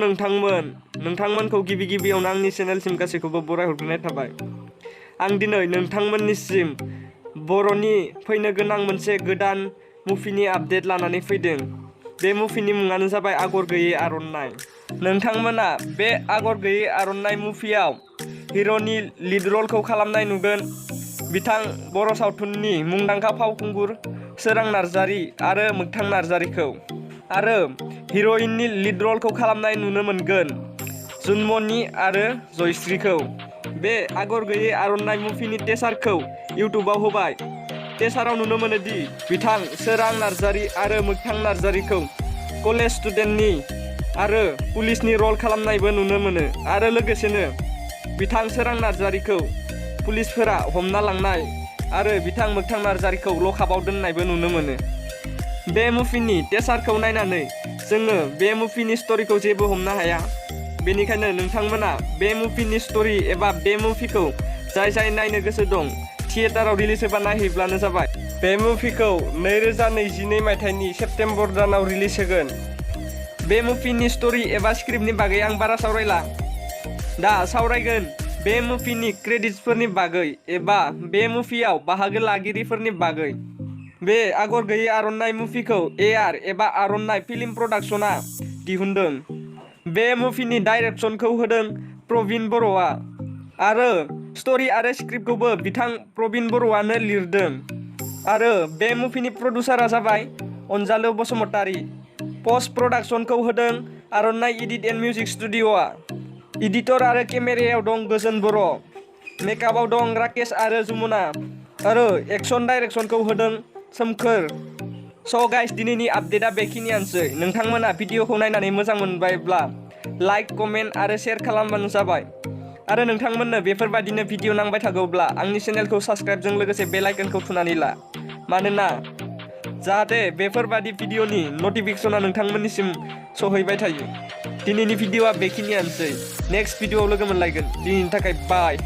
नोंथांमोनखौ गिबियावनो आंनि चेनेलसिम गासैखौबो बरायहरग्रोनाय थाबाय। आं दिनै नोंथांमोननिसिम बर'नि फैनो गोनां मोनसे गोदान मुभिनि आपडेट लानानै फैदों। बे मुभिनि मुङानो जाबाय आगर गैयै आर'नाइ। नोंथांमोना बे आगर गैयै आर'नाइ मुभियाव हिर'नि लिड रलखौ खालामनाय नुगोन बिथां बर' सावथुननि मुंदांखा फावखुंगुर सोरां नार्जारी आरो मोगथां नार्जारीखौ, आरो हिर'इननि लिड रलखौ खालामनाय नुनो मोनगोन जुनमनि आरो जयश्रीखौ। बे आगर गैयै आर'नाइ मुभिनि टिजारखौ इउटुबाव होबाय। टिजाराव नुनो मोनोदि बिथां सोरां नार्जारी आरो मोगथां नार्जारीखौ कलेज स्टुडेन्टनि आरो पुलिसनि रल खालामनायबो नुनो मोनो, आरो लोगोसेनो बिथां सोरां नार्जारीखौ पुलिसफोरा हमना लांनाय आरो बिथां मोगथां नार्जारीखौ लकआपआव दोननायबो नुनो मोनो। बे मुभिनि टिजारखौ नायनानै जोङो बे मुभिनि स्ट'रिखौ जेबो हमनो हाया। बेनिखायनो नोंथांमोना बे मुभिनि स्ट'रि एबा बे मुभिखौ जाय नायनो गोसो दं थियेटाराव रिलिज होबा नायहैब्लानो जाबाय। बे मुभिखौ 2022 मायथाइनि सेप्तेम्बर दानाव रिलिज होगोन। बे मुभिनि स्ट'रि एबा स्क्रिप्टनि बागै आं बारा सावरायला। दा सावरायगोन बे मुभिनि क्रेडिट्सफोरनि बागै एबा बे मुभियाव बाहागो लागिरिफोरनि बागै। बे आगर गैयै आर'नाइ मुभिखौ एआर एबा आर'नाइ फिल्म प्रडाक्शना दिहुनदों। बे मुभिनि डाइरेक्शनखौ होदों प्रबिन बर'आ, आरो स्ट'रि आरो स्क्रिप्टखौबो बिथां प्रबिन बर'आनो लिरदों। आरो बे मुभिनि प्रडिउसारा जाबाय अनजालु बसुमतारी। पस्ट प्रडाक्शनखौ होदों आर'नाइ एडिट एन्ड मिउजिक स्टुडिअ'आ। एडिटर आरो केमेरायाव दं गोजोन बर'। मेकआपआव दं राकेश आरो जमुना, आरो एक्शन डाइरेक्शनखौ होदों सोमखोर। स' गाइस, दिनैनि आपडेटआ बेखिनियानोसै। नोंथांमोना भिडिअखौ नायनानै मोजां मोनबायब्ला लाइक, कमेन्ट आरो शेयार खालामबानो जाबाय। आरो नोंथांमोननो बेफोरबादिनो भिडिअ नांबाय थागौब्ला आंनि चेनेलखौ साबस्क्राइबजों लोगोसे बेल आइकनखौ थुनानै ला, मानोना जाहाथे बेफोरबादि भिडिअनि नटिफिकेसना नोंथांमोननिसिम सहैबाय थायो। दिनैनि भिडिअआ बेखिनियानोसै। नेक्स्ट भिडिअआव लोगो मोनलायगोन। दिनैनि थाखाय बाय।